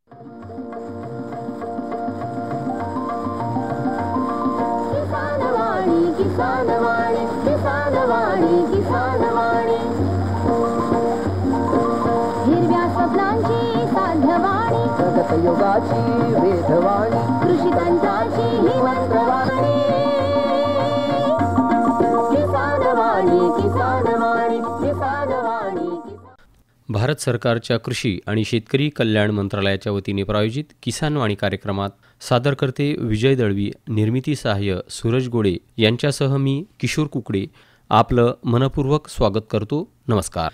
किसानवाणी किसानवाणी किसानवाणी हिरव्या स्वप्नांची साध्यवाणी प्रगत योगाची वेधवाणी कृषी तंत्राची ही मंत्रवाणी किसानवाणी किसानवाणी किसानवाणी। भारत सरकारच्या कृषी आणि शेतकरी कल्याण मंत्रालयाच्या वतीने प्रायोजित किसानवाणी कार्यक्रमात सादर करते विजय दळवी, निर्मिती सहाय्य सूरज गोडे यांच्यासह मी किशोर कुकडे आपलं मनपूर्वक स्वागत करतो। नमस्कार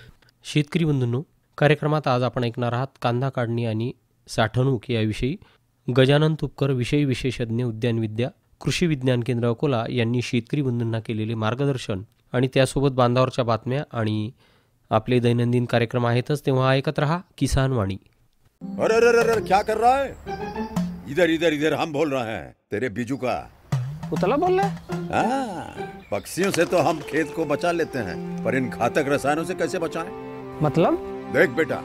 शेतकरी बंधूंनो, कार्यक्रमात आज आपण ऐकणार आहात कांदा काढणी आणि साठवणूक याविषयी गजानन तुपकर विषय विशेषज्ञ उद्यानविद्या कृषी विज्ञान केंद्र अकोला यांनी शेतकरी बंधूंना केलेले मार्गदर्शन आणि त्यासोबत बांधावरच्या बातम्या आणि आपले दैनंदिन कार्यक्रम आहेतच, तेव्हा ऐकत रहा किसान वाणी। अरे अरे अरे क्या कर रहा है? इधर इधर इधर हम बोल रहे हैं तेरे बीजू का। पुतला बोल रहा है? हाँ, पक्षियों से तो हम खेत को बचा लेते हैं, पर इन घातक रसायनों से कैसे बचाएं? मतलब? देख बेटा,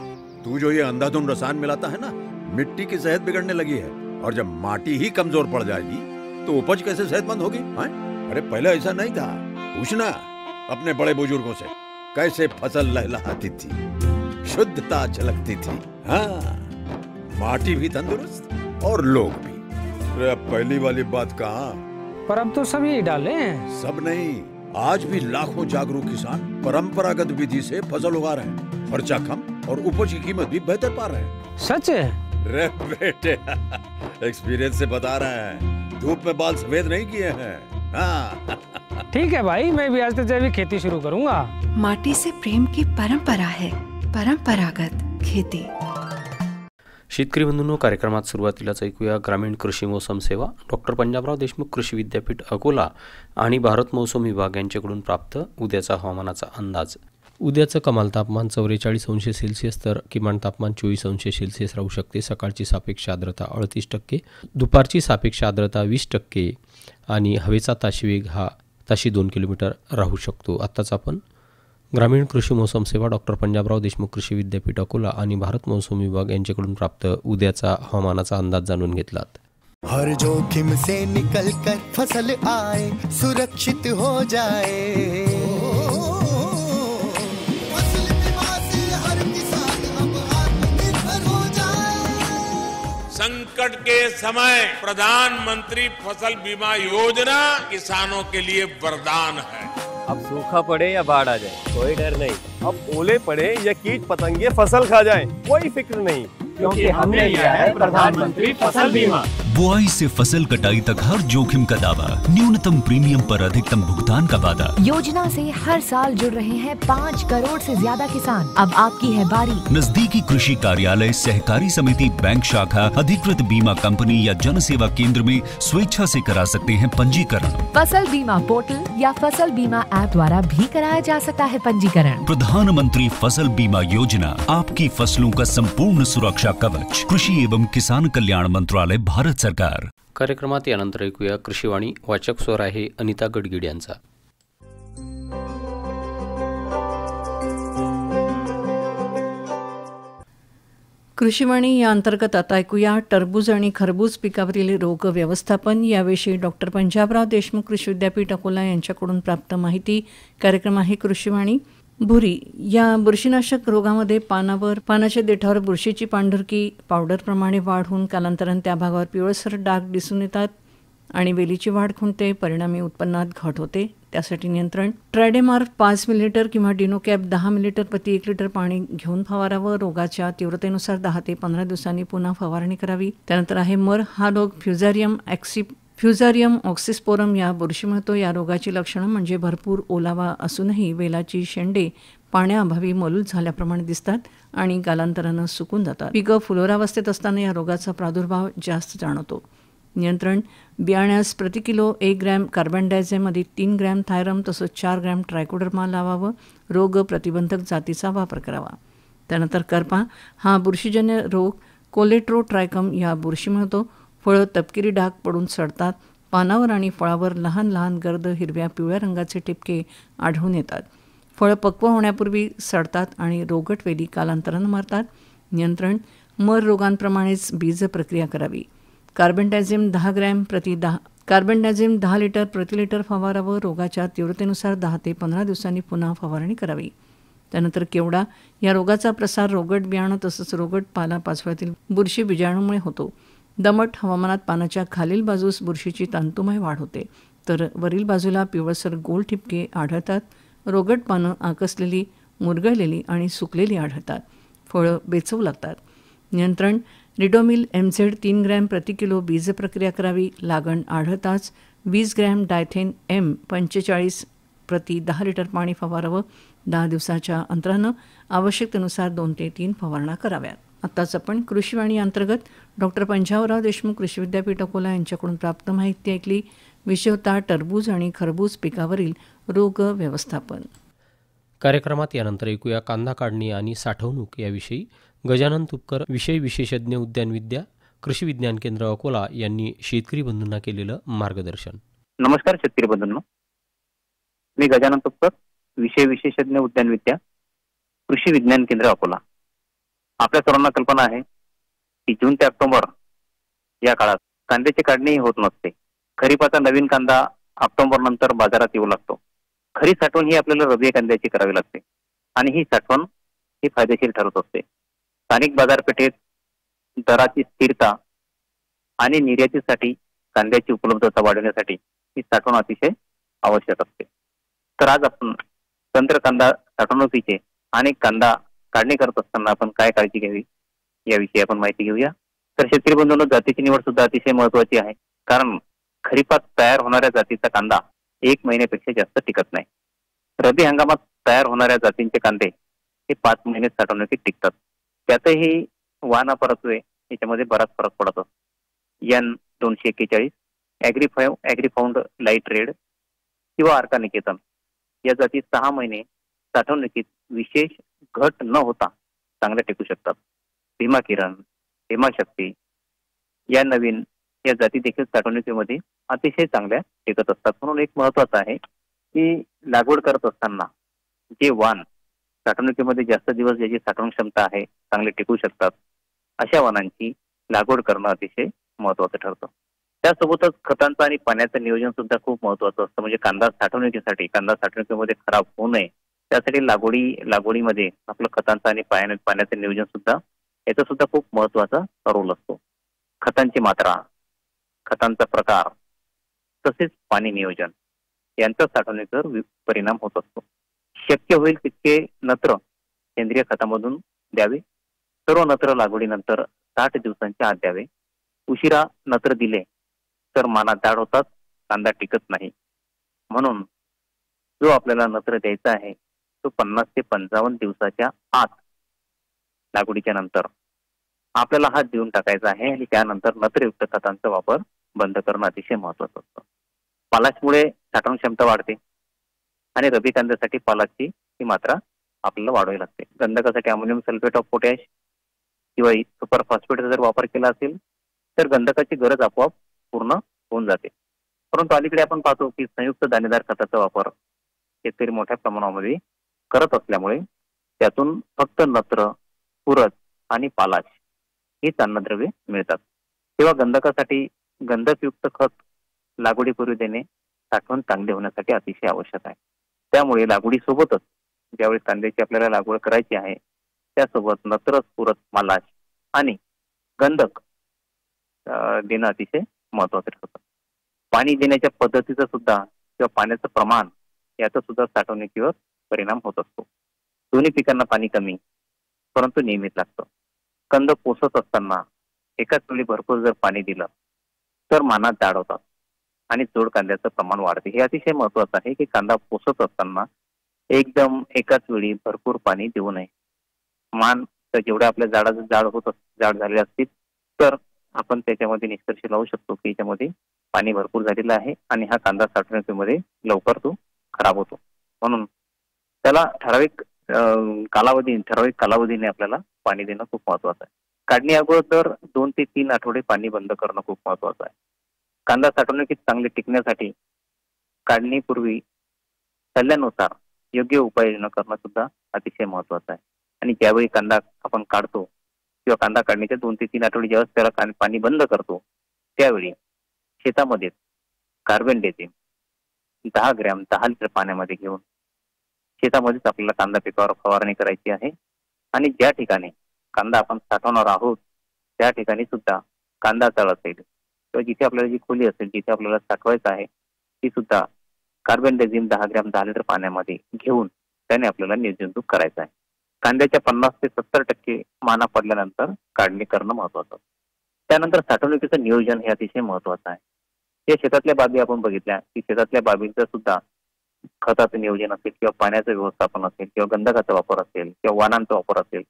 तू जो ये अंधाधुंध रसायन मिलाता है ना, मिट्टी की सेहत बिगड़ने लगी है। और जब माटी ही कमजोर पड़ जाएगी तो उपज कैसे सेहतमंद होगी? अरे पहले ऐसा नहीं था, पूछना अपने बड़े बुजुर्गों से, कैसे फसल लहलहाती थी, शुद्धता झलकती थी। हाँ, माटी भी तंदुरुस्त और लोग भी। अरे पहली वाली बात कहाँ? पर अब तो सब यही डाले हैं। सब नहीं, आज भी लाखों जागरूक किसान परंपरागत विधि से फसल उगा रहे हैं। खर्चा कम और उपज की कीमत भी बेहतर पा रहे हैं। सच है? रे बेटे एक्सपीरियंस से बता रहे हैं, धूप में बाल सफेद नहीं किए हैं। हाँ ठीक है भाई, मैं भी आज से जैविक खेती शुरू करूंगा। माटी से प्रेम की परंपरा है, परंपरागत खेती। शेतकरी बंधूंनो, कार्यक्रमात सुरुवातीलाच ऐकूया ग्रामीण कृषी मौसम सेवा डॉक्टर पंजाबराव देशमुख कृषी विद्यापीठ अकोला आणि भारत मौसम विभाग यांच्याकडून प्राप्त उद्याचा हवामानाचा अंदाज। उद्याचं कमाल तापमान 44°C तर किमान तापमान 24°C राहू शकते। सकाळची सापेक्ष आर्द्रता 38%, दुपारची सापेक्ष आर्द्रता 20% आणि हवेचा ताशी वेग हा ताशी 2 किलोमीटर राहू शकतो। आत्ताच आपण ग्रामीण कृषी मौसम सेवा डॉक्टर पंजाबराव देशमुख कृषी विद्यापीठ अकोला आणि भारत मौसम विभाग यांच्याकडून प्राप्त उद्याचा हवामानाचा अंदाज जाणून घेतलात। हर जोखिम से निकल कर फसल आए, सुरक्षित हो जाए, फसल बीमा से हर किसान अब आत्मनिर्भर हो जाए। संकट के समय प्रधानमंत्री फसल बीमा योजना किसानों के लिए वरदान है। अब सूखा पड़े या बाढ़ आ जाए कोई डर नहीं, अब ओले पड़े या कीट पतंगे फसल खा जाए कोई फिक्र नहीं, क्योंकि हमने लिया है प्रधानमंत्री फसल बीमा। बुआई से फसल कटाई तक हर जोखिम का दावा, न्यूनतम प्रीमियम पर अधिकतम भुगतान का वादा। योजना से हर साल जुड़ रहे हैं 5 करोड़ से ज्यादा किसान। अब आपकी है बारी। नजदीकी कृषि कार्यालय, सहकारी समिति, बैंक शाखा, अधिकृत बीमा कंपनी या जन सेवा केंद्र में स्वेच्छा से करा सकते हैं पंजीकरण। फसल बीमा पोर्टल या फसल बीमा ऐप द्वारा भी कराया जा सकता है पंजीकरण। प्रधानमंत्री फसल बीमा योजना, आपकी फसलों का संपूर्ण सुरक्षा कवच। कृषि एवं किसान कल्याण मंत्रालय, भारत सरकार। कार्यक्रमात यानंतर ऐकूया कृषीवाणी। वाचक स्वर आहे अनिता गडगिड यांचा। कृषीवाणी या अंतर्गत आता ऐकूया टरबूज आणि खरबूज पिकावरील रोग व्यवस्थापन याविषयी डॉक्टर पंजाबराव देशमुख कृषी विद्यापीठ अकोला यांच्याकडून प्राप्त माहिती। कार्यक्रम आहे कृषीवाणी। भुरी या बुरशीनाशक रोगामध्ये पानाच्या देठावर बुरशीची पांढरकी पावडरप्रमाणे वाढ होऊन कालांतराने त्या भागावर पिवळसर डाग दिसून येतात आणि वेलीची वाढ खुंटते, परिणामी उत्पन्नात घट होते। त्यासाठी नियंत्रण ट्रायडेमार्क 5 मिलीलीटर किंवा डिनोकॅप 10 मिलीलीटर प्रति 1 लिटर पाणी घेऊन फवारावं। रोगाच्या तीव्रतेनुसार 10 ते 15 दिवसांनी पुन्हा फवारणी करावी। त्यानंतर आहे मर हा रोग फ्युजारियम ऑक्सिस्पोरम या बुरशीमुळे होतो। या रोगाची लक्षणं म्हणजे भरपूर ओलावा असूनही वेलाची शेंडे पाण्याअभावी मलूल झाल्याप्रमाणे दिसतात आणि कालांतरानं सुकून जातात। पिकं फुलोरावस्थेत असताना या रोगाचा प्रादुर्भाव जास्त जाणवतो। नियंत्रण बियाण्यास प्रति किलो 1 ग्रॅम कार्बन डायझेममध्ये 3 ग्रॅम थायरम तसंच 4 ग्रॅम ट्रायकोडर्मा लावावं। रोग प्रतिबंधक जातीचा वापर करावा। त्यानंतर करपा हा बुरशीजन्य रोग कोलेट्रोट्रायकम या बुरशीमुळे होतो। फळं तपकिरी डाग पडून सडतात। पानावर आणि फळावर लहान लहान गर्द हिरव्या पिवळ्या रंगाचे ठिपके आढळून येतात। फळं पक्व होण्यापूर्वी सडतात आणि रोगट वेली कालांतरानं मरतात। नियंत्रण मर रोगांप्रमाणेच बीज प्रक्रिया करावी. कार्बेंडाझिम 10 लिटर प्रति लिटर फवारावं. रोगाच्या तीव्रतेनुसार 10 ते 15 दिवसांनी पुन्हा फवारणी करावी. त्यानंतर केवडा या रोगाचा प्रसार रोगट बियाणं तसंच रोगट पालापाचोळ्यातील बुरशी बीजाणूमुळे होतो. दमट हवामानात पानाच्या खालील बाजूस बुरशीची तंतुमय वाढ होते, तर वरील बाजूला पिवळसर गोल ठिपके आढळतात. रोगट पानं आकसलेली, मुरगळलेली आणि सुकलेली आढळतात. फळं बेचवू लागतात. नियंत्रण रिडोमिल MZ 3 ग्रॅम प्रति किलो बीज प्रक्रिया करावी. लागण आढळताच 20 ग्रॅम डायथेन M 45 प्रति 10 लिटर पाणी फवारावं. 10 दिवसाच्या अंतरानं आवश्यकतेनुसार 2 ते 3 फवारणा कराव्यात. आत्ताच आपण कृषीवाणी अंतर्गत डॉक्टर पंजाबराव देशमुख कृषी विद्यापीठ अकोला यांच्याकडून प्राप्त माहिती ऐकली. विषय होता टरबूज आणि खरबूज पिकावरील रोग व्यवस्थापन. कार्यक्रमात यानंतर ऐकूया कांदा काढणी आणि साठवणूक याविषयी गजानन तुपकर विषय विशेषज्ञ उद्यानविद्या कृषी विज्ञान केंद्र अकोला यांनी शेतकरी बंधूंना केलेलं मार्गदर्शन. नमस्कार शेतकरी बंधूंनो, मी गजानन तुपकर विषय विशेषज्ञ उद्यानविद्या कृषी विज्ञान केंद्र अकोला. आपल्या सर्वांना कल्पना आहे की जून ते ऑक्टोबर या काळात कांद्याची काढणी होत नसते. खरीपाचा नवीन कांदा ऑक्टोबर नंतर बाजारात येऊ लागतो. खरी साठवण ही आपल्याला रब्बी कांद्याची करावी लागते आणि ही साठवण ही फायदेशीर ठरत असते. स्थानिक बाजारपेठेत दराची स्थिरता आणि निर्यातीसाठी कांद्याची उपलब्धता वाढवण्यासाठी ही साठवण अतिशय आवश्यक असते. तर आज आपण तंत्र कांदा साठवणुकीचे आणि कांदा काढणी करत असताना आपण काय काळजी घ्यावी याविषयी आपण माहिती घेऊया. तर शेतकरी बंधूंनो, जातीची निवड सुद्धा अतिशय महत्वाची आहे, कारण खरीपात तयार होणाऱ्या जातीचा कांदा 1 महिन्यापेक्षा जास्त टिकत नाही. रब्बी हंगामात तयार होणाऱ्या जातींचे कांदे हे 5 महिने साठवणुकीत टिकतात. त्यातही वाना परत्वे याच्यामध्ये बराच फरक पडतो. N 241, ॲग्रीफाऊंड लाईट रेड किंवा आर्कानिकेतन या जाती 6 महिने साठवणुकीत विशेष घट न होता चांगल्या टिकू शकतात. भीमा किरण, भीमा शक्ती या नवीन या जाती देखील साठवणुकीमध्ये अतिशय चांगल्या टिकत असतात. म्हणून एक महत्वाचं आहे की लागवड करत असताना जे वाण साठवणुकीमध्ये जास्त दिवस ज्याची साठवण क्षमता आहे, चांगले टिकू शकतात, अशा वाणांची लागवड करणं अतिशय महत्वाचं ठरतं. त्यासोबतच खतांचं आणि पाण्याचं नियोजन सुद्धा खूप महत्वाचं असतं. म्हणजे कांदा साठवणुकीमध्ये खराब होऊ नये त्यासाठी लागवडीमध्ये आपलं खतांचं आणि पाण्याचं नियोजन सुद्धा याचा सुद्धा खूप महत्वाचा रोल असतो. खतांची मात्रा, खतांचा प्रकार तसेच पाणी नियोजन यांचा साठवणुकीवर परिणाम होत असतो. शक्य होईल तितके नत्र सेंद्रिय खतामधून द्यावे. सर्व नत्र लागवडीनंतर 60 दिवसांच्या आत द्यावे. उशिरा नत्र दिले तर माना दाट होतात, कांदा टिकत नाही. म्हणून जो आपल्याला नत्र द्यायचा आहे तो 50 ते 55 दिवसाच्या आत लागवडीच्या नंतर आपल्याला हात देऊन टाकायचा आहे आणि त्यानंतर नत्रयुक्त खतांचा वापर बंद करणं अतिशय महत्वाचं असतं. पालाशमुळे साठवण क्षमता वाढते आणि रब्बी कांद्यासाठी पालाची ही मात्रा आपल्याला वाढवावी लागते. गंधकासाठी अमोनियम सल्फेट ऑफ पोटॅश किंवा सुपर फॉस्फेटचा जर वापर केला असेल तर गंधकाची गरज आपोआप पूर्ण होऊन जाते. परंतु अलीकडे आपण पाहतो की संयुक्त दाणेदार खताचा वापर शेतकरी मोठ्या प्रमाणामध्ये करत असल्यामुळे त्यातून फक्त नत्र, पुरत आणि पालाश ही अन्नद्रव्ये मिळतात. तेव्हा गंधकासाठी गंधकयुक्त खत लागवडीपूर्वी देणे साठवण चांगली होण्यासाठी अतिशय आवश्यक आहे. त्यामुळे लागवडीसोबतच ज्यावेळी कांद्याची आपल्याला लागवड करायची आहे त्यासोबत नत्र, पुरत, पालाश आणि गंधक देणं अतिशय महत्वाचं ठरतं. पाणी देण्याच्या पद्धतीचं सुद्धा किंवा पाण्याचं प्रमाण याचा सुद्धा साठवणुकीवर परिणाम होत असतो. दोन्ही पिकांना पाणी कमी परंतु नियमित लागतं. कंद पोसत असताना एकाच वेळी भरपूर जर पाणी दिलं तर माना जाड होतात आणि जोड कांद्याचं प्रमाण वाढते. हे अतिशय महत्वाचं आहे की कांदा पोसत असताना एकदम एकाच वेळी भरपूर पाणी देऊ नये. मान तर जेवढ्या आपल्या जाड झाले असतील तर आपण त्याच्यामध्ये निष्कर्ष लावू शकतो की याच्यामध्ये पाणी भरपूर झालेलं आहे आणि हा कांदा साठवणुकीमध्ये लवकर तो खराब होतो. म्हणून त्याला ठराविक कालावधीने आपल्याला पाणी देणं खूप महत्वाचं आहे. काढणी अगोदर 2 ते 3 आठवडे पाणी बंद करणं खूप महत्वाचं आहे. कांदा साठवणुकीत चांगले टिकण्यासाठी काढणीपूर्वी सल्ल्यानुसार योग्य उपाययोजना करणं सुद्धा अतिशय महत्वाचं आहे. आणि ज्यावेळी कांदा आपण काढतो किंवा कांदा काढण्याच्या 2 ते 3 आठवडे जेव्हा त्याला पाणी बंद करतो त्यावेळी शेतामध्ये कार्बेंडेझिम 10 ग्रॅम 10 लिटर पाण्यामध्ये घेऊन शेतामध्येच आपल्याला कांदा पिकावर फवारणी करायची आहे. आणि ज्या ठिकाणी कांदा आपण साठवणार आहोत त्या ठिकाणी सुद्धा कांदा चाळ असेल किंवा जिथे आपल्याला जी खोली असेल जिथे आपल्याला साठवायचं आहे ती सुद्धा कार्बेंडेझिम 10 ग्रॅम 10 लिटर पाण्यामध्ये घेऊन त्याने आपल्याला निर्जंतुक करायचं आहे. कांद्याच्या 50 ते 70% माना पडल्यानंतर काढणी करणं महत्वाचं. त्यानंतर साठवणुकीचं नियोजन हे अतिशय महत्वाचं आहे. या शेतातल्या बाबी आपण बघितल्या की शेतातल्या बाबींचं सुद्धा खताचं नियोजन असेल किंवा पाण्याचं व्यवस्थापन असेल किंवा गंधकाचा वापर असेल किंवा वाणांचा वापर असेल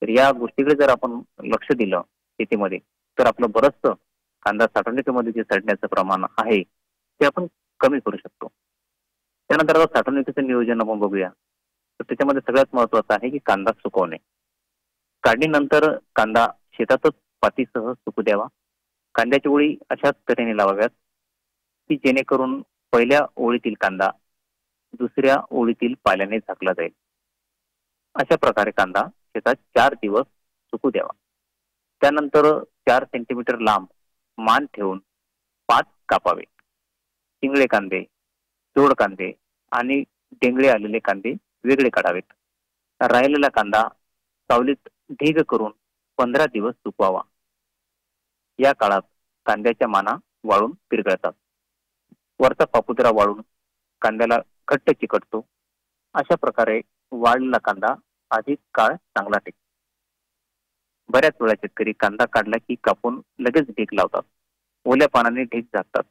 तर या गोष्टीकडे जर आपण लक्ष दिलं शेतीमध्ये तर आपलं बरंचसं कांदा साठवणुकीमध्ये जे सडण्याचं प्रमाण आहे ते आपण कमी करू शकतो. त्यानंतर आता साठवणुकीचं नियोजन आपण बघूया. तर त्याच्यामध्ये सगळ्यात महत्वाचं आहे की कांदा सुकवणे. काढणीनंतर कांदा शेतातच पातीसह सुकू द्यावा. कांद्याची ओळी अशाच तऱ्हेने लावाव्यात की जेणेकरून पहिल्या ओळीतील कांदा दुसऱ्या ओळीतील पाल्याने झाकला जाईल. अशा प्रकारे कांदा शेतात 4 दिवस सुकू द्यावा. त्यानंतर 4 सेंटीमीटर लांब मान ठेवून 5 कापावे. शिंगळे कांदे, जोड कांदे आणि डेंगळे आलेले कांदे वेगळे काढावेत. राहिलेला कांदा सावलीत ढीग करून 15 दिवस सुकवावा. या काळात कांद्याच्या माना वाळून पिरगळतात. वरचा पापुद्रा वाळून कांद्याला घट्ट चिकटतो. अशा प्रकारे वाळलेला कांदा अधिक काळ चांगला टिकतो. बऱ्याच वेळा शेतकरी कांदा काढला की कापून लगेच ढीग लावतात. ओल्या पानाने ढीग झाकतात.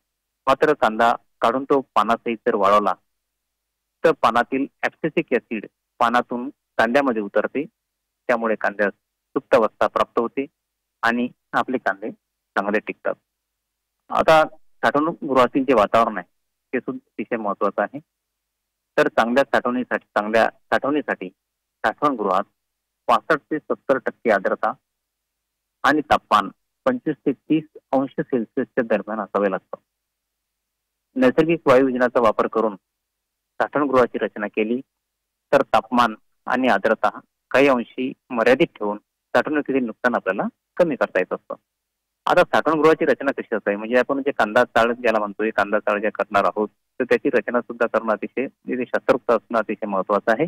मात्र कांदा काढून तो पानासहित जर वाळवला तर पानातील ऍब्सिसिक ऍसिड पानातून कांद्यामध्ये उतरते. त्यामुळे कांद्यास सुप्तावस्था प्राप्त होते आणि आपले कांदे चांगले टिकतात. आता साठवणूक गृहातील जे वातावरण आहे ते सुद्धा अतिशय महत्वाचं आहे. तर चांगल्या साठवणीसाठी साठवणगृहात 65 ते 70% आर्द्रता आणि तापमान 25 ते 30 अंश सेल्सिअसच्या दरम्यान असावे लागतं. नैसर्गिक वायुविजनाचा वापर करून साठवणगृहाची रचना केली तर तापमान आणि आर्द्रता काही अंशी मर्यादित ठेवून साठवणुकीतील नुकसान आपल्याला कमी करता येत असतं. आता साठवणगृहाची रचना कशी असावी म्हणजे आपण जे कांदा चाळ ज्याला म्हणतोय कांदा चाळ ज्या करणार आहोत तर त्याची रचना सुद्धा करणं अतिशय शास्त्रोक्त असणं अतिशय महत्वाचं आहे.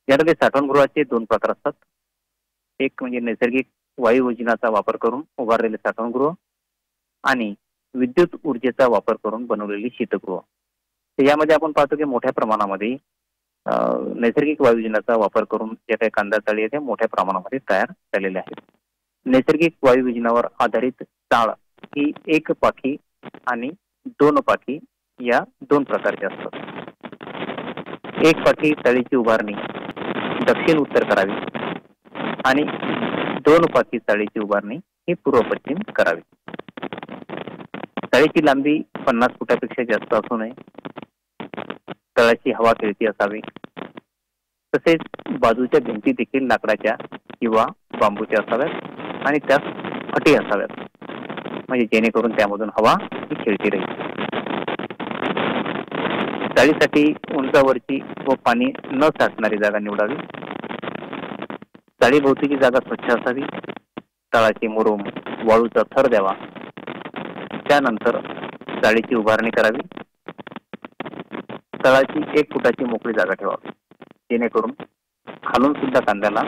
यामध्ये साठवणगृहाचे 2 प्रकार असतात. एक म्हणजे नैसर्गिक वायुविजनाचा वापर करून उभारलेले साठवणगृह आणि विद्युत ऊर्जेचा वापर करून बनवलेली शीतगृह. तर यामध्ये आपण पाहतो की मोठ्या प्रमाणामध्ये नैसर्गिक वायुविजनाचा वापर करून ज्या काही कांदा चाळी आहेत त्या मोठ्या प्रमाणामध्ये तयार झालेल्या आहेत. नैसर्गिक वायुविजनावर आधारित चाळ ही 1 पाखी आणि 2 पाखी या 2 प्रकारचे असतात. 1 पाखी चाळीची उभारणी दक्षिण उत्तर करावी आणि 2 पाखी चाळीची उभारणी ही पूर्व पश्चिम करावी. चाळीची लांबी 50 फुटापेक्षा जास्त असू नये. तळाची हवा खेळती असावी. तसेच बाजूच्या भिंती देखील लाकडाच्या किंवा बांबूच्या असाव्यात आणि त्यास फटी असाव्यात म्हणजे जेणेकरून त्यामधून हवा ही खेळती राहील. चाळीसाठी उंचावरची व पाणी न साठणारी जागा निवडावी. चाळीभोवतीची जागा स्वच्छ असावी. तळाची मुरुम वाळूचा थर द्यावा. त्यानंतर चाळीची उभारणी करावी. तळाची 1 फुटाची मोकळी जागा ठेवावी जेणेकरून खालून सुद्धा कांद्याला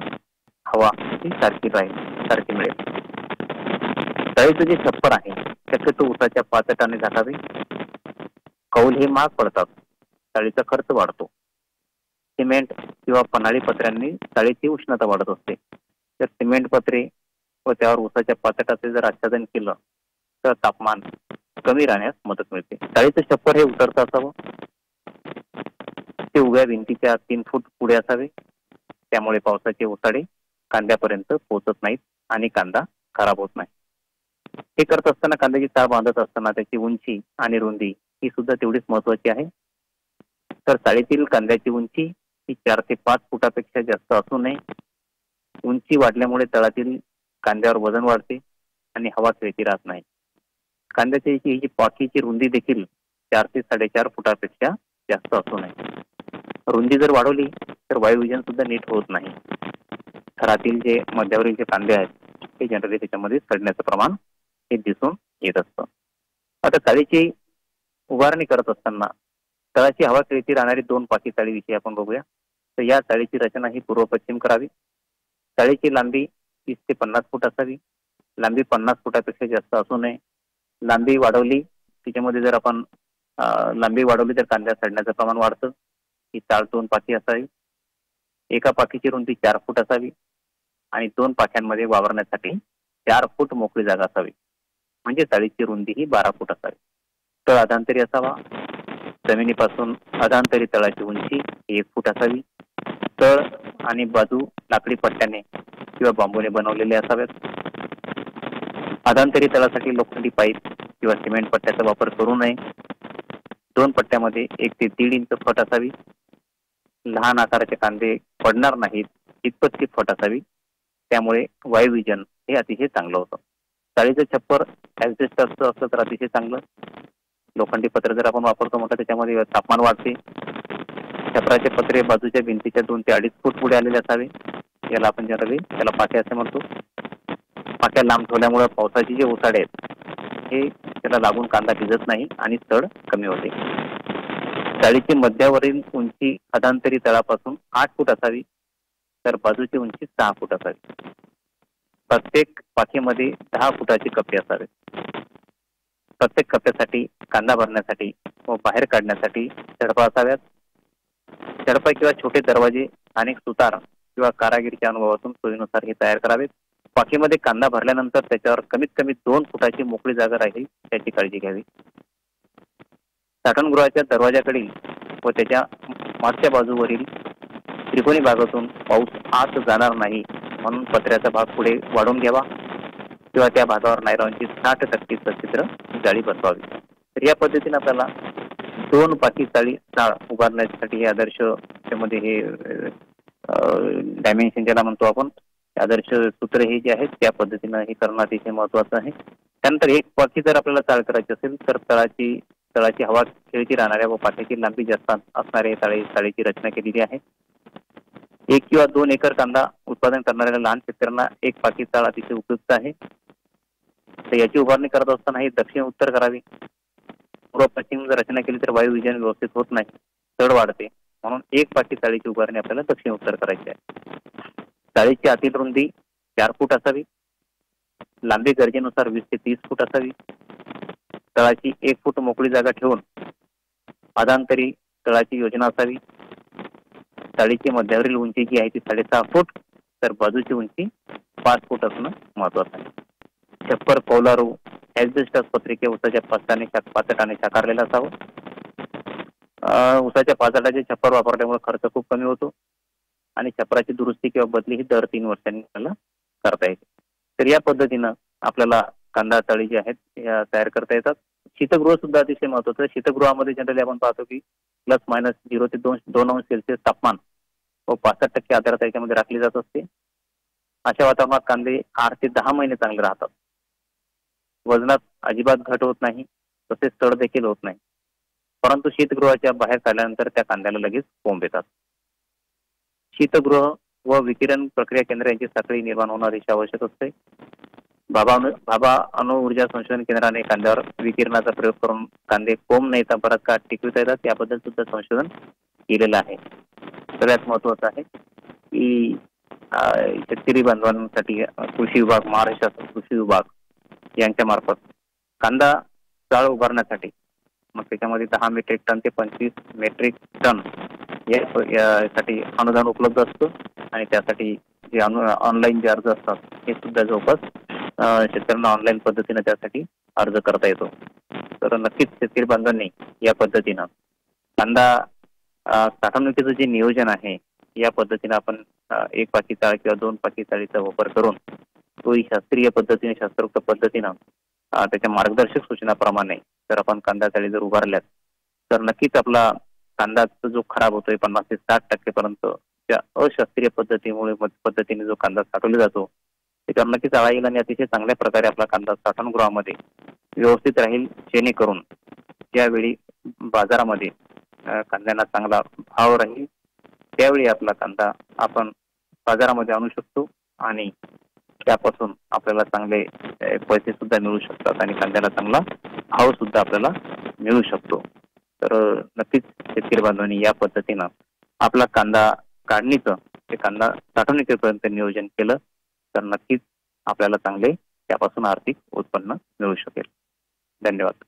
हवा ही सारखी मिळेल. चाळीचं जे छप्पर आहे शक्यतो उसाच्या पाचटाने झाकावे. कौल हे महाग पडतात. चाळीचा खर्च वाढतो. सिमेंट किंवा पन्हाळी पत्र्यांनी चाळीची उष्णता वाढत असते. तर सिमेंट पत्रे व त्यावर उसाच्या पाचटाचे जर आच्छादन केलं तर तापमान कमी राहण्यास मदत मिळते. चाळीचं छप्पर हे उतरतं असावं. ते उभ्या भिंतीच्या 3 फूट पुढे असावे. त्यामुळे पावसाचे ओसाडे कांद्यापर्यंत पोहोचत नाहीत आणि कांदा खराब होत नाही. हे करत असताना कांद्याची चाळ बांधत असताना त्याची उंची आणि रुंदी ही सुद्धा तेवढीच महत्वाची आहे. तर चाळीतील कांद्याची उंची ही 4 ते 5 फुटापेक्षा जास्त असू नये. उंची वाढल्यामुळे तळातील कांद्यावर वजन वाढते आणि हवा खेळती राहत नाही. कांद्याची ही जी पाखीची रुंदी देखील 4 ते 4.5 फुटापेक्षा जास्त असू नये. रुंदी जर वाढवली तर वायुविजन सुद्धा नीट होत नाही. थरातील जे मध्यावरील जे कांदे आहेत ते जनरली त्याच्यामध्ये सडण्याचं प्रमाण हे दिसून येत असतं. आता चाळीची उभारणी करत असताना तळाची हवा खेळती राहणारी 2 पाकी चाळीविषयी आपण बघूया. तर या चाळीची रचना ही पूर्व पश्चिम करावी. चाळीची लांबी 30 ते 50 फूट असावी. लांबी 50 फुटापेक्षा जास्त असू नये. लांबी वाढवली त्याच्यामध्ये जर आपण लांबी वाढवली तर कांद्या सडण्याचं प्रमाण वाढतं. ही चाळ 2 पाकी असावी. एका पाकीची रुंदी 4 फूट असावी आणि 2 पाक्यांमध्ये वावरण्यासाठी 4 फूट मोकळी जागा असावी. म्हणजे चाळीची रुंदी ही 12 फूट असावी. तळ अधांतरी असावा. जमिनीपासून अधांतरी तळाची उंची 1 फूट असावी. तळ आणि बाजू लाकडी पट्ट्याने किंवा बांबूने बनवलेले असावेत. अधांतरी तळासाठी लोखंडी पाईप किंवा सिमेंट पट्ट्याचा वापर करू नये. 2 पट्ट्यामध्ये 1 ते 1.5 इंच फट असावी. लहान आकाराचे कांदे पडणार नाहीत इतपतची फट असावी. त्यामुळे वायू विजन हे अतिशय चांगलं होतं. चाळीचं छप्पर ऍडजस्ट असलं तर अतिशय चांगलं. लोखंडी पत्रे जर आपण वापरतो म्हटलं त्याच्यामध्ये तापमान वाढते. छपराचे पत्रे बाजूच्या भिंतीच्या 2 ते 2.5 फूट पुढे आलेले असावे. याला आपण जनरली त्याला पाक्या असे म्हणतो. पाक्या लांब ठेवल्यामुळे पावसाची जे ओसाडे आहेत हे त्याला लागून कांदा भिजत नाही आणि तड कमी होते. चाळीची मध्यावरील उंची अधांतरी तळापासून 8 फूट असावी तर बाजूची उंची 6 फूट असावी. प्रत्येक पाकीमध्ये 10 फुटाचे कप्पे असावे. प्रत्येक कप्प्यासाठी कांदा भरण्यासाठी व बाहेर काढण्यासाठी झडपा असाव्यात. झडपा किंवा छोटे दरवाजे अनेक सुतार किंवा कारागिरीच्या अनुभवातून सोयीनुसार हे तयार करावेत. पाकीमध्ये कांदा भरल्यानंतर त्याच्यावर कमीत कमी 2 फुटाची मोकळी जागा राहील त्याची काळजी घ्यावी. साठवणगृहाच्या दरवाजाकडील व त्याच्या मागच्या बाजूवरील त्रिकोणी भागातून पाऊस आत जाणार नाही म्हणून पत्र्याचा भाग पुढे वाढून घ्यावा किंवा त्या भागावर नायलॉनची 60% सच्छिद्र जाळी बसवावी. तर या पद्धतीने आपल्याला 2 पाकी चाळ उभारण्यासाठी हे आदर्श त्यामध्ये हे डायमेन्शन ज्याला म्हणतो आपण आदर्श सूत्र हे जे आहेत त्या पद्धतीनं हे करणं अतिशय महत्वाचं आहे. त्यानंतर 1 पाकी जर आपल्याला चाळ करायची असेल तर तळाची हवा खेळती राहणाऱ्या व पाट्याची लांबी जास्त असणाऱ्या चाळीची रचना केलेली आहे. 1 किंवा 2 एकर कांदा उत्पादन करणाऱ्या लहान शेतकऱ्यांना 1 पाकी चाळ अतिशय उपयुक्त आहे. तर याची उभारणी करत असताना ही दक्षिण उत्तर करावी. पूर्व पश्चिम जर रचना केली तर वायू विजन व्यवस्थित होत नाही, तड वाढते. म्हणून 1 पाकी चाळीची उभारणी आपल्याला दक्षिण उत्तर करायची आहे. चाळीची आतील रुंदी 4 फूट असावी. लांबी गरजेनुसार 20 ते 30 फूट असावी. तळाची 1 फूट मोकळी जागा ठेवून अधांतरी तळाची योजना असावी. चाळीची मध्यावरील उंची जी आहे ती 6.5 फूट तर बाजूची उंची 5 फूट असणं महत्वाचं आहे. छप्पर कौलारू ऍडजस्टर्स पत्रिके उसाच्या पाचटाने साकारलेला असावं. उसाच्या पाचटाचे छप्पर वापरल्यामुळे खर्च खूप कमी होतो आणि छपराची दुरुस्ती किंवा बदली ही दर 3 वर्षांनी आपल्याला करता येते. तर या पद्धतीनं आपल्याला कांदा चाळी जे आहेत या तयार करता येतात. शीतगृह सुद्धा अतिशय महत्वाचं आहे. शीतगृहामध्ये जनरली आपण पाहतो की ±0 ते 2 अंश सेल्सिअस तापमान व 65% आर्द्रता याच्यामध्ये राखली जात असते. अशा वातावरणात कांदे 8 ते 10 महिने चांगले राहतात. वजनात अजिबात घट होत नाही, तसेच तड देखील होत नाही. परंतु शीतगृहाच्या बाहेर काढल्यानंतर त्या कांद्याला लगेच कोंब येतात. शीतगृह व विकिरण प्रक्रिया केंद्र यांची साखळी निर्माण होणं अतिशय आवश्यक असते. भाभा अणु ऊर्जा संशोधन केंद्राने कांद्यावर विकिरणाचा प्रयोग करून कांदे कोंब न येता परत काळ टिकविता येतात याबद्दल सुद्धा संशोधन केलेलं आहे. सगळ्यात महत्वाचं आहे की शेतकरी बांधवांसाठी कृषी विभाग, महाराष्ट्र कृषी विभाग यांच्या मार्फत कांदा चाळ उभारण्यासाठी मग त्याच्यामध्ये 10 मेट्रिक टन ते 25 मेट्रिक टन यासाठी अनुदान उपलब्ध असतं आणि त्यासाठी जे ऑनलाईन जे अर्ज असतात हे सुद्धा जवळपास शेतकऱ्यांना ऑनलाईन पद्धतीने त्यासाठी अर्ज करता येतो. तर नक्कीच शेतकरी बांधवांनी या पद्धतीनं कांदा साठवणुकीचं जे नियोजन आहे या पद्धतीने आपण 1 पाकी चाळ किंवा 2 पाकी चाळीचा वापर करून तोही शास्त्रीय पद्धतीने शास्त्रोक्त पद्धतीनं त्याच्या मार्गदर्शक सूचनाप्रमाणे जर आपण कांदा चाळी जर उभारल्यात तर नक्कीच आपला कांदा जो खराब होतोय 50 ते 60% पर्यंत त्या अशास्त्रीय पद्धतीने जो कांदा साठवला जातो त्याच्यावर नक्कीच आळा येईल आणि अतिशय चांगल्या प्रकारे आपला कांदा साठवणगृहामध्ये व्यवस्थित राहील. जेणेकरून ज्यावेळी बाजारामध्ये कांद्यांना चांगला भाव राहील त्यावेळी आपला कांदा आपण बाजारामध्ये आणू शकतो आणि त्यापासून आपल्याला चांगले पैसे सुद्धा मिळू शकतात आणि कांद्याला चांगला भाव सुद्धा आपल्याला मिळू शकतो. तर नक्कीच शेतकरी बांधवांनी या पद्धतीनं आपला कांदा काढणीचं ते कांदा साठवणुकीपर्यंत नियोजन केलं तर नक्कीच आपल्याला चांगले त्यापासून आर्थिक उत्पन्न मिळू शकेल. धन्यवाद.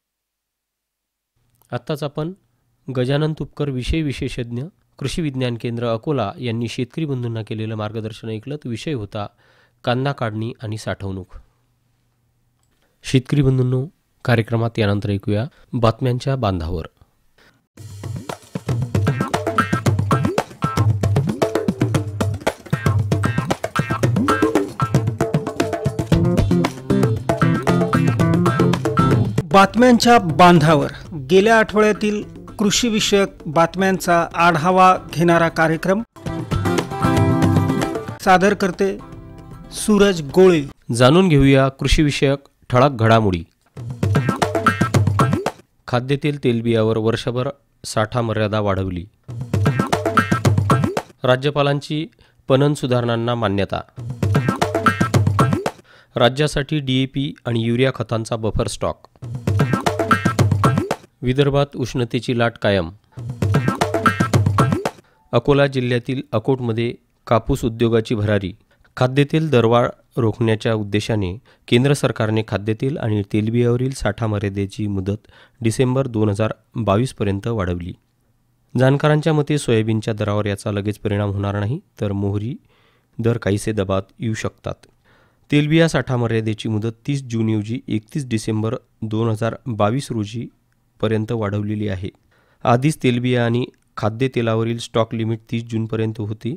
आत्ताच आपण गजानन तुपकर विषय विशेषज्ञ कृषी विज्ञान केंद्र अकोला यांनी शेतकरी बंधूंना केलेलं मार्गदर्शन ऐकलं. विषय होता कांदा काढणी आणि साठवणूक. शेतकरी बंधूंनो, कार्यक्रमात यानंतर ऐकूया बातम्यांच्या बांधावर. बातम्यांच्या बांधावर गेल्या आठवड्यातील कृषीविषयक बातम्यांचा आढावा घेणारा कार्यक्रम सादर करते सूरज गोळे. जाणून घेऊया कृषीविषयक ठळक घडामोडी. खाद्यतेल तेलबियावर वर्षभर साठा मर्यादा वाढवली. राज्यपालांची पणन सुधारणांना मान्यता. राज्यासाठी DAP आणि युरिया खतांचा बफर स्टॉक. विदर्भात उष्णतेची लाट कायम. अकोला जिल्ह्यातील अकोटमध्ये कापूस उद्योगाची भरारी. खाद्यतेल दरवाढ रोखण्याच्या उद्देशाने केंद्र सरकारने खाद्यतेल आणि तेलबियावरील साठा मर्यादेची मुदत डिसेंबर 2022 पर्यंत वाढवली. जाणकारांच्या मते सोयाबीनच्या दरावर याचा लगेच परिणाम होणार नाही, तर मोहरी दर काहीसे दबावात येऊ शकतात. तेलबिया साठा मर्यादेची मुदत 30 जूनऐवजी 31 डिसेंबर 2022 रोजी पर्यंत वाढवलेली आहे. आधीच तेलबिया आणि खाद्यतेलावरील स्टॉक लिमिट 30 जूनपर्यंत होती,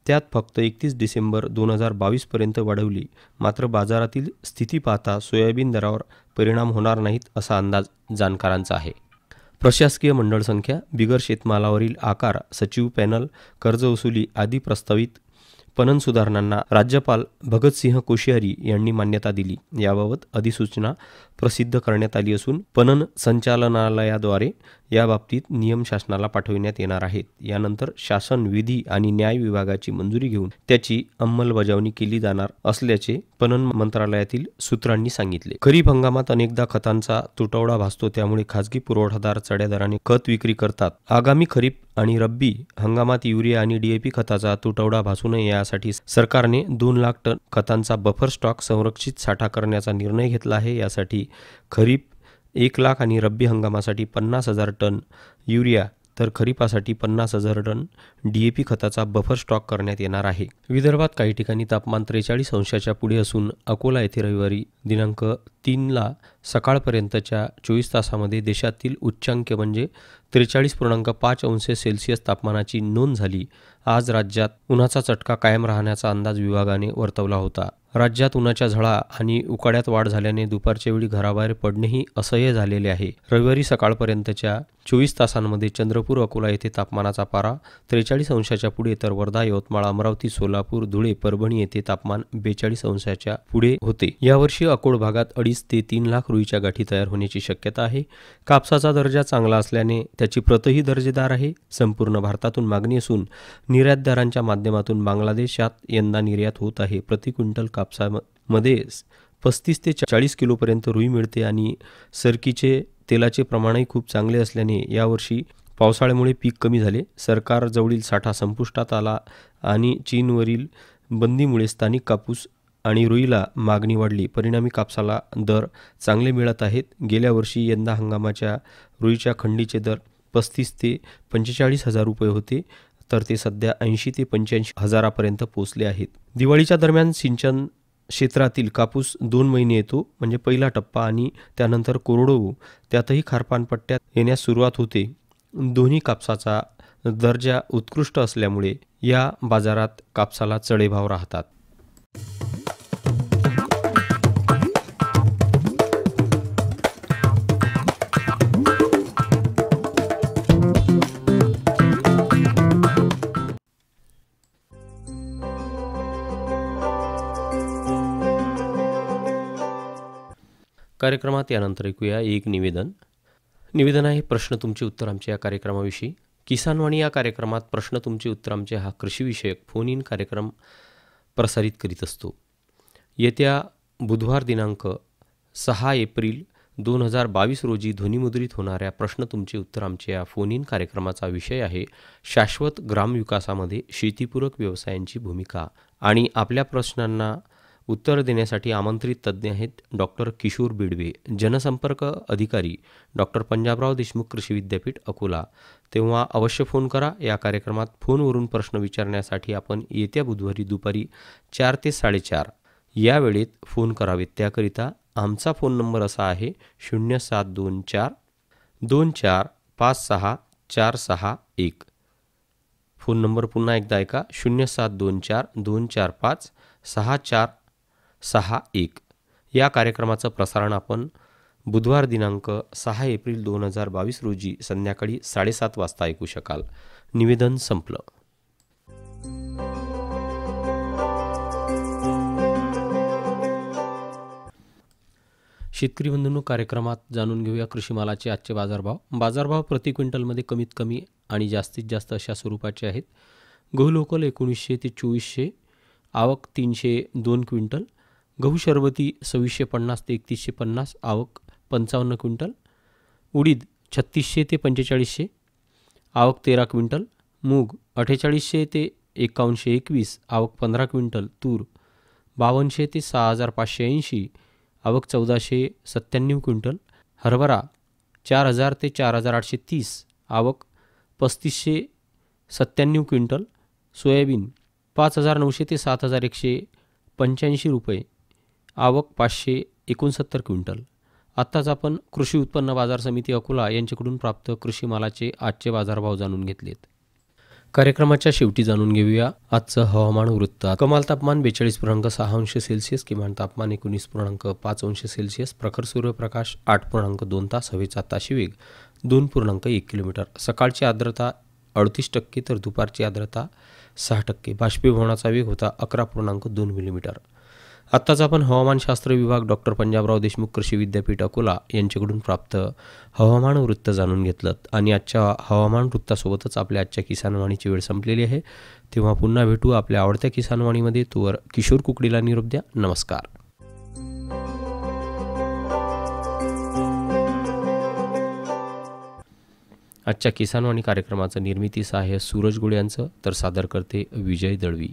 त्यात फक्त 31 डिसेंबर 2022 पर्यंत वाढवली. मात्र बाजारातील स्थिती पाहता सोयाबीन दरावर परिणाम होणार नाहीत असा अंदाज जाणकारांचा आहे. प्रशासकीय मंडळ संख्या, बिगर शेतमालावरील आकार, सचिव पॅनल, कर्ज वसुली आदी प्रस्तावित पणन सुधारणांना राज्यपाल भगतसिंह कोश्यारी यांनी मान्यता दिली. याबाबत अधिसूचना प्रसिद्ध करण्यात आली असून पणन संचालनालयाद्वारे याबाबतीत नियम शासनाला पाठविण्यात येणार आहेत. यानंतर शासन, विधी आणि न्याय विभागाची मंजुरी घेऊन त्याची अंमलबजावणी केली जाणार असल्याचे पणन मंत्रालयातील सूत्रांनी सांगितले. खरीप हंगामात अनेकदा खतांचा तुटवडा भासतो, त्यामुळे खासगी पुरवठादार चढ्या दराने खत विक्री करतात. आगामी खरीप आणि रब्बी हंगामात युरिया आणि DAP खताचा तुटवडा भासू नये यासाठी सरकारने 2 लाख टन खतांचा बफर स्टॉक संरक्षित साठा करण्याचा निर्णय घेतला आहे. यासाठी खरीप 1 लाख आणि रब्बी हंगामासाठी 50,000 टन युरिया तर खरीपासाठी 50,000 टन DAP खताचा बफर स्टॉक करण्यात येणार आहे. विदर्भात काही ठिकाणी तापमान 43 अंशाच्या पुढे असून अकोला येथे रविवारी दिनांक 3 सकाळपर्यंतच्या 24 तासामध्ये देशातील उच्चांक म्हणजे 43.5 अंश सेल्सिअस तापमानाची नोंद झाली. आज राज्यात उन्हाचा चटका कायम राहण्याचा अंदाज विभागाने वर्तवला होता. राज्यात उन्हाच्या झळा आणि उकाड्यात वाढ झाल्याने दुपारच्या वेळी घराबाहेर पडणेही असह्य झालेले आहे. रविवारी सकाळपर्यंतच्या 24 तासांमध्ये चंद्रपूर, अकोला येथे तापमानाचा पारा 43 अंशाच्या पुढे, तर वर्धा, यवतमाळ, अमरावती, सोलापूर, धुळे, परभणी येथे तापमान 42 अंशाच्या पुढे होते. यावर्षी अकोट भागात 2.5 ते 3 लाख रुईच्या गाठी तयार होण्याची शक्यता आहे. कापसाचा दर्जा चांगला असल्याने त्याची प्रतही दर्जेदार आहे. संपूर्ण भारतातून मागणी असून निर्यातदारांच्या माध्यमातून बांगलादेशात यंदा निर्यात होत आहे. प्रति क्विंटल कापसामध्ये 35 ते 40 किलोपर्यंत रुई मिळते आणि सरकीचे तेलाचे प्रमाणही खूप चांगले असल्याने यावर्षी पावसाळ्यामुळे पीक कमी झाले. सरकारजवळील साठा संपुष्टात आला आणि चीनवरील बंदीमुळे स्थानिक कापूस आणि रुईला मागणी वाढली. परिणामी कापसाला दर चांगले मिळत आहेत. गेल्या वर्षी यंदा हंगामाच्या रुईच्या खंडीचे दर 35 ते 45 हजार रुपये होते, तर ते सध्या 80 ते 85 हजारापर्यंत पोहोचले आहेत. दिवाळीच्या दरम्यान सिंचन क्षेत्रातील कापूस 2 महिने येतो, म्हणजे पहिला टप्पा, आणि त्यानंतर कोरडो, त्यातही खारपान पट्ट्यात येण्यास सुरुवात होते. दोन्ही कापसाचा दर्जा उत्कृष्ट असल्यामुळे या बाजारात कापसाला चढे भाव राहतात. कार्यक्रमात यानंतर ऐकूया एक निवेदन आहे प्रश्न तुमचे उत्तर आमच्या या कार्यक्रमाविषयी. किसानवाणी या कार्यक्रमात प्रश्न तुमचे उत्तर आमचे हा कृषीविषयक फोन इन कार्यक्रम प्रसारित करीत असतो. येत्या बुधवार दिनांक 6 एप्रिल 2022 रोजी ध्वनिमुद्रित होणाऱ्या प्रश्न तुमचे उत्तर आमचे या फोन इन कार्यक्रमाचा विषय आहे शाश्वत ग्रामविकासामध्ये शेतीपूरक व्यवसायांची भूमिका. आणि आपल्या प्रश्नांना उत्तर देण्यासाठी आमंत्रित तज्ज्ञ आहेत डॉक्टर किशोर बिडवे, जनसंपर्क अधिकारी डॉक्टर पंजाबराव देशमुख कृषी विद्यापीठ अकोला. तेव्हा अवश्य फोन करा. या कार्यक्रमात फोनवरून प्रश्न विचारण्यासाठी आपण येत्या बुधवारी दुपारी 4 ते 4:30 या वेळेत फोन करावेत. त्याकरिता आमचा फोन नंबर असा आहे 0724 2456461. फोन नंबर पुन्हा एकदा ऐका 0724 2456461. या कार्यक्रमाचं प्रसारण आपण बुधवार दिनांक 6 एप्रिल 2022 रोजी संध्याकाळी 7:30 वाजता ऐकू शकाल. निवेदन संपलं. शेतकरी बंधूंनो, कार्यक्रमात जाणून घेऊया कृषी मालाचे आजचे बाजारभाव. बाजारभाव प्रति क्विंटलमध्ये कमीत कमी आणि जास्तीत जास्त अशा स्वरूपाचे आहेत. गहू लोकल 1900 ते 2400, आवक 302 क्विंटल. गहू शरबती 2650 ते 3150, आवक 55 क्विंटल. उडीद 3600 ते 4500, आवक 13 क्विंटल. मूग 4800 ते 5121, आवक 15 क्विंटल. तूर 5200 ते 6580, आवक 1497 क्विंटल. हरभरा 4000 ते 4830, आवक 3597 क्विंटल. सोयाबीन 5900 ते 7185 रुपये, आवक 569 क्विंटल. आत्ताच आपण कृषी उत्पन्न बाजार समिती अकोला यांच्याकडून प्राप्त कृषी मालाचे आजचे बाजारभाव जाणून घेतलेत. कार्यक्रमाच्या शेवटी जाणून घेऊया आजचं हवामान वृत्त. कमाल तापमान 42.6°C, किमान तापमान 19.5°C, प्रखर सूर्यप्रकाश 8.2 तास, हवेचा ताशी वेग 2.1 किलोमीटर. सकाळची आर्द्रता 38% तर दुपारची आर्द्रता 6%. बाष्पीभवनाचा वेग होता 11.2 मिलीमीटर. आत्ताच आपण हवामानशास्त्र विभाग डॉक्टर पंजाबराव देशमुख कृषी विद्यापीठ अकोला यांच्याकडून प्राप्त हवामान वृत्त जाणून घेतलं. आणि आजच्या हवामान वृत्तासोबतच आपल्या आजच्या किसानवाणीची वेळ संपलेली आहे. तेव्हा पुन्हा भेटू आपल्या आवडत्या किसानवाणीमध्ये. तोवर किशोर कुकडीला निरोप द्या. नमस्कार. आजच्या किसानवाणी कार्यक्रमाचं निर्मिती सहाय्य सूरज गोळे यांचं, तर सादर करते विजय दळवी.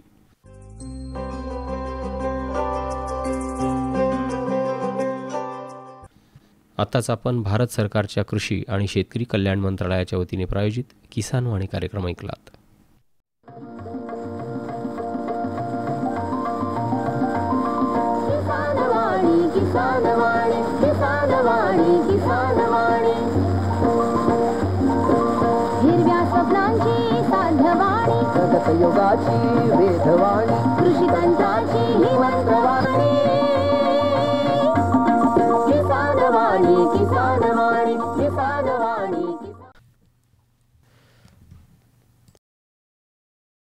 आताच आपण भारत सरकारच्या कृषी आणि शेतकरी कल्याण मंत्रालयाच्या वतीने प्रायोजित किसानवाणी कार्यक्रम ऐकलात. हिरव्या स्वप्नांची साध्यवाणी, प्रगत योगाची वेधवाणी, कृषी तंत्राची ही मंत्रवाणी.